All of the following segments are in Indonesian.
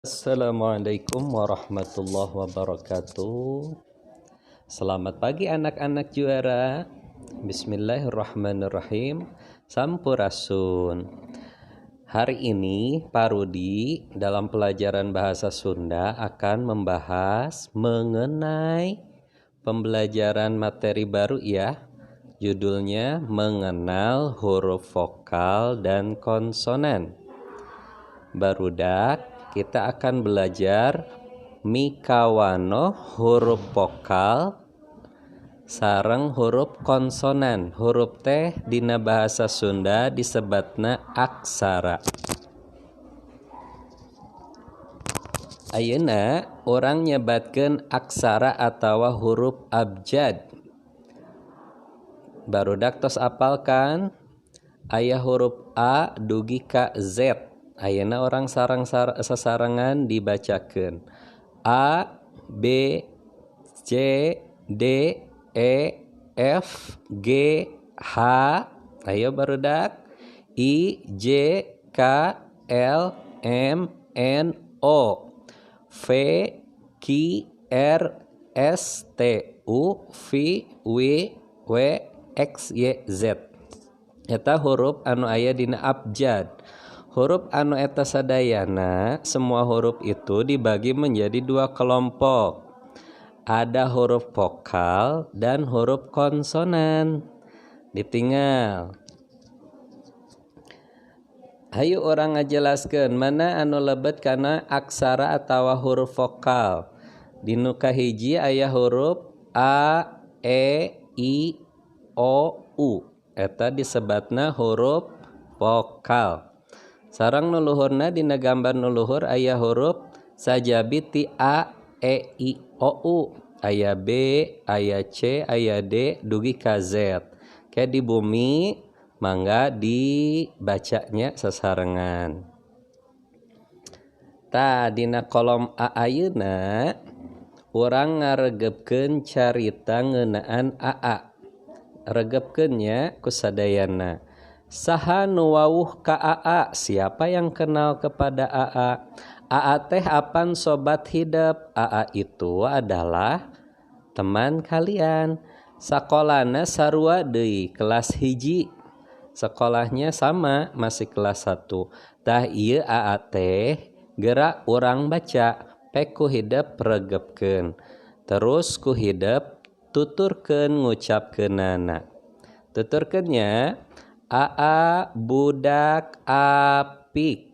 Assalamualaikum warahmatullahi wabarakatuh. Selamat pagi anak-anak juara. Bismillahirrahmanirrahim. Sampurasun. Hari ini Pak Rudi dalam pelajaran bahasa Sunda akan membahas mengenai pembelajaran materi baru ya. Judulnya mengenal huruf vokal dan konsonan. Barudak, kita akan belajar mikawano huruf vokal sareng huruf konsonan. Huruf teh dina bahasa Sunda disebutna aksara. Ayeuna orang nyebatkeun aksara atawa huruf abjad. Barudak tos apalkan aya huruf A dugi ka Z. Ayeuna orang sasarangan dibacakeun A, B, C, D, E, F, G, H. Ayo barudak I, J, K, L, M, N, O, V, Q, R, S, T, U, V, W, W, X, Y, Z. Eta huruf anu aya dina abjad. Huruf anu eta sadayana, semua huruf itu dibagi menjadi dua kelompok. Ada huruf vokal dan huruf konsonan. Ditinggal. Hayu orang ngajelaskeun mana anu lebet kana aksara atawa huruf vokal. Dinu kahiji aya huruf A, E, I, O, U. Eta disebutna huruf vokal. Sareng nuluhurna dina gambar nuluhur aya huruf sajabi ti A, E, I, O, U. Aya B, aya C, aya D, dugi ka Z. Kayak di bumi, mangga dibacanya sasarengan. Dina kolom A ayeuna, urang ngaregepkeun carita ngeunaan AA. Regepkeunnya kusadayana. Saha nu wawuh ka AA? Siapa yang kenal kepada AA? AA teh apan sobat hidup? AA itu adalah teman kalian. Sakolana sarua deui kelas hiji. Sekolahnya sama masih kelas 1. Tah ieu AA teh gerak urang baca pek ku hidup regepkeun. Terus ku hidup tuturkeun ngucapkeunana. Tuturkeunnya AA budak apik.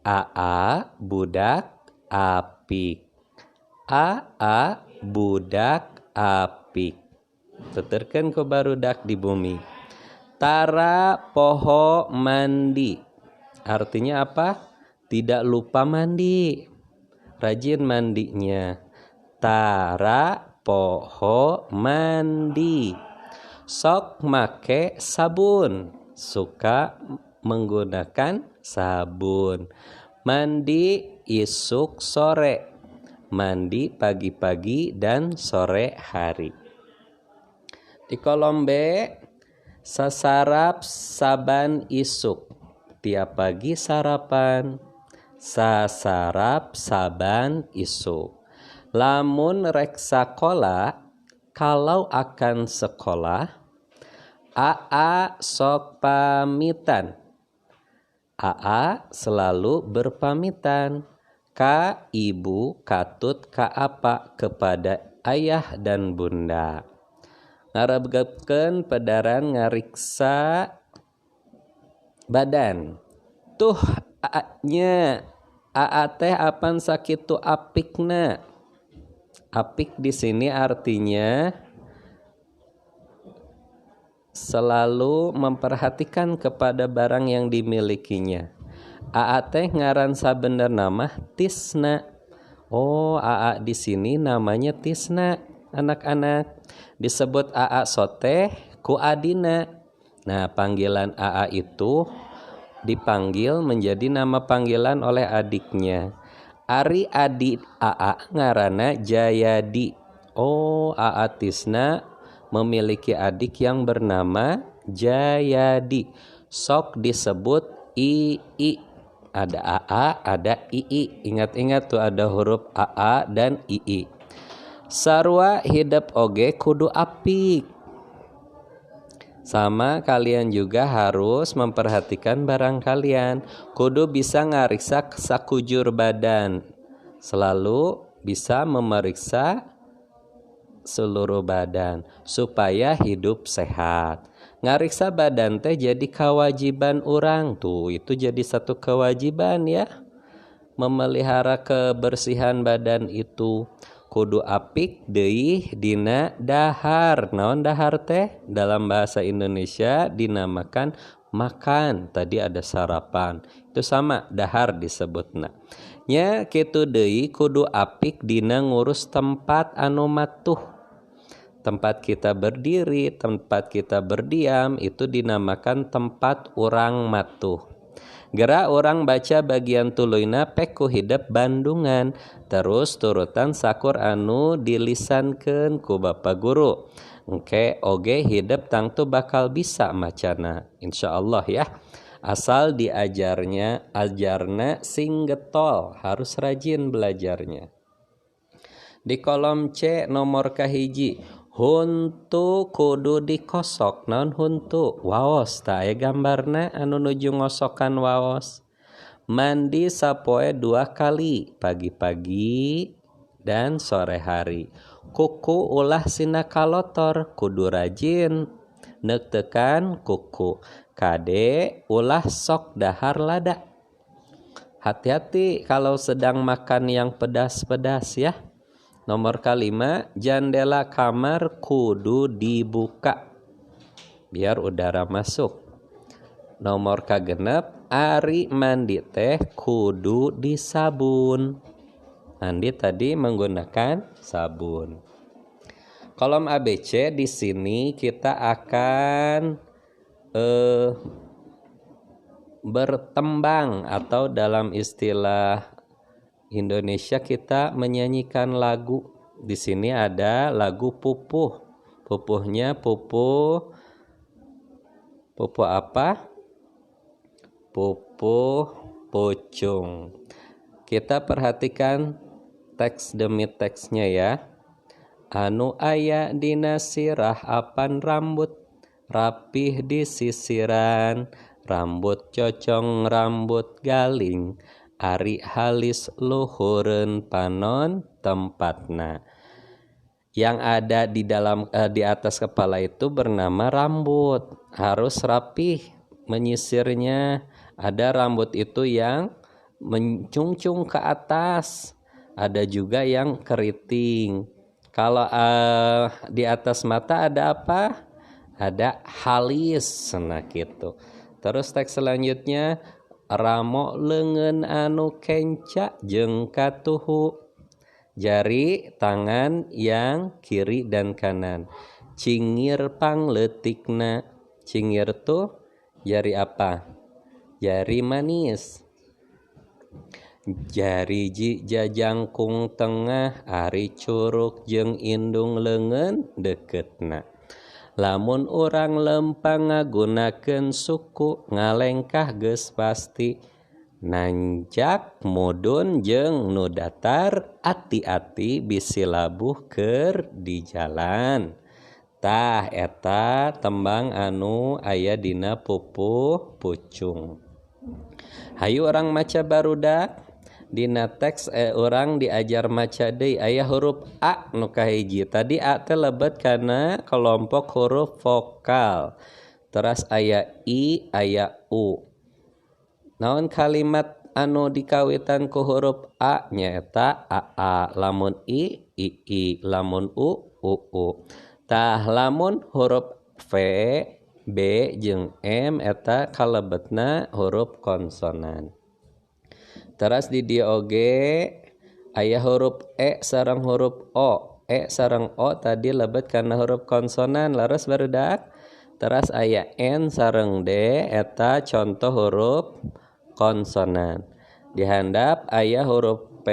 AA budak apik. AA budak apik. Tuturkeun ku barudak di bumi. Tara poho mandi. Artinya apa? Tidak lupa mandi. Rajin mandinya. Tara poho mandi. Sok make sabun, suka menggunakan sabun. Mandi isuk sore, mandi pagi-pagi dan sore hari. Di kolom B, sasarap saban isuk, tiap pagi sarapan. Sasarap saban isuk. Lamun rek sakola, kalau akan sekolah, AA sok pamitan. AA selalu berpamitan. Ka ibu, katut, ka apa kepada ayah dan bunda. Ngaregepkeun pedaran ngariksa badan. Tuh AA-nya. AA teh apan sakitu apikna. Apik di sini artinya selalu memperhatikan kepada barang yang dimilikinya. AA teh ngaran sabener nama Tisna. Oh, AA di sini namanya Tisna, anak-anak. Disebut AA soteh ku adina. Nah, panggilan AA itu dipanggil menjadi nama panggilan oleh adiknya. Ari adik AA ngarana Jayadi. Oh, AA Tisna memiliki adik yang bernama Jayadi. Sok disebut Ii. ada AA, ada II. Ingat-ingat tuh ada huruf AA dan II. Sarua hidup oge kudu apik. Sama kalian juga harus memperhatikan barang kalian. Kudu bisa ngariksa sakujur badan. Selalu bisa memeriksa seluruh badan supaya hidup sehat. Ngariksa badan teh jadi kewajiban orang tuh. Itu jadi satu kewajiban ya. Memelihara kebersihan badan itu. Kudu apik deui dina dahar. Naon dahar teh? Dalam bahasa Indonesia dinamakan makan. Tadi ada sarapan. Itu sama dahar disebutna. Nya kitu deui kudu apik dina ngurus tempat anu matuh. Tempat kita berdiri, tempat kita berdiam itu dinamakan tempat urang matuh. Gerak orang baca bagian tuluina peku hidup Bandungan. Terus turutan sakur anu dilisankeun ku Bapak Guru. Engke oge hidup tangtu bakal bisa macana. Insyaallah ya. Asal ajarna sing getol, harus rajin belajarnya. Di kolom C nomor kahiji, huntu kudu dikosok. Naon huntu? Waos tah aya gambarna anu nuju ngosokan waos. Mandi sapoe 2 kali, pagi-pagi dan sore hari. Kuku ulah sina kalotor, kudu rajin neuk teukan kuku. Kade ulah sok dahar lada. Hati-hati kalau sedang makan yang pedas-pedas ya. Nomor kelima, jendela kamar kudu dibuka biar udara masuk. Nomor kagenep, ari mandi teh kudu disabun. Mandi tadi menggunakan sabun. Kolom ABC di sini kita akan bertembang atau dalam istilah Indonesia kita menyanyikan lagu. Di sini ada lagu pupuh. Pupuhnya pupuh apa? Pupuh pucung. Kita perhatikan teks demi teksnya ya. Anu aya dina sirah apan rambut, rapih di sisiran, rambut cocong rambut galing, ari halis luhureun panon tempatna. Yang ada di atas kepala itu bernama rambut. Harus rapih menyisirnya. Ada rambut itu yang mencungcung ke atas. Ada juga yang keriting. Kalau di atas mata ada apa? Ada halis. Nah gitu. Terus teks selanjutnya, ramo leungeun anu kenca jeung katuhu. Jari tangan yang kiri dan kanan. Cingir pangleutikna. Cingir tuh jari apa? Jari manis. Jari jajangkung tengah, ari curug jeung indung leungeun dekeutna. Lamun urang lempang ngagunakeun suku, ngalengkah geus pasti. Nanjak mudun jeung nu datar, ati-ati bisi labuh keur di jalan. Tah eta tembang anu aya dina pupuh pucung. Hayu orang maca barudak. Dina teks orang diajar maca deui aya huruf A nu kahiji. Tadi A teh lebet kana kelompok huruf vokal. Terus aya I, aya U. Naon kalimat anu dikawitan ku huruf A nyaeta AA. Lamun I, II. Lamun U, UU. Tah lamun huruf V, B jeung M eta kalebetna huruf konsonan. Terus di dieu oge aya huruf E sareng huruf O. E sareng O tadi lebet kana huruf konsonan laras barudak. Terus aya N sareng D eta contoh huruf konsonan. Di handap aya huruf P,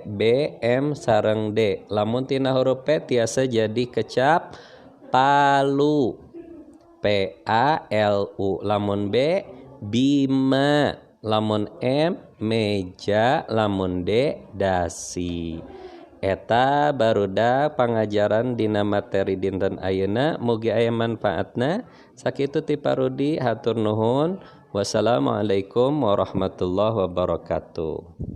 B, M sareng D. Lamun tina huruf P tiasa jadi kecap palu. P A L U. Lamun B Bima. Lamun M meja lamun D dasi. Eta barudak pangajaran dina materi dinten ayeuna mugi aya manfaatna. Sakitu ti Parudi hatur nuhun. Wassalamualaikum warahmatullahi wabarakatuh.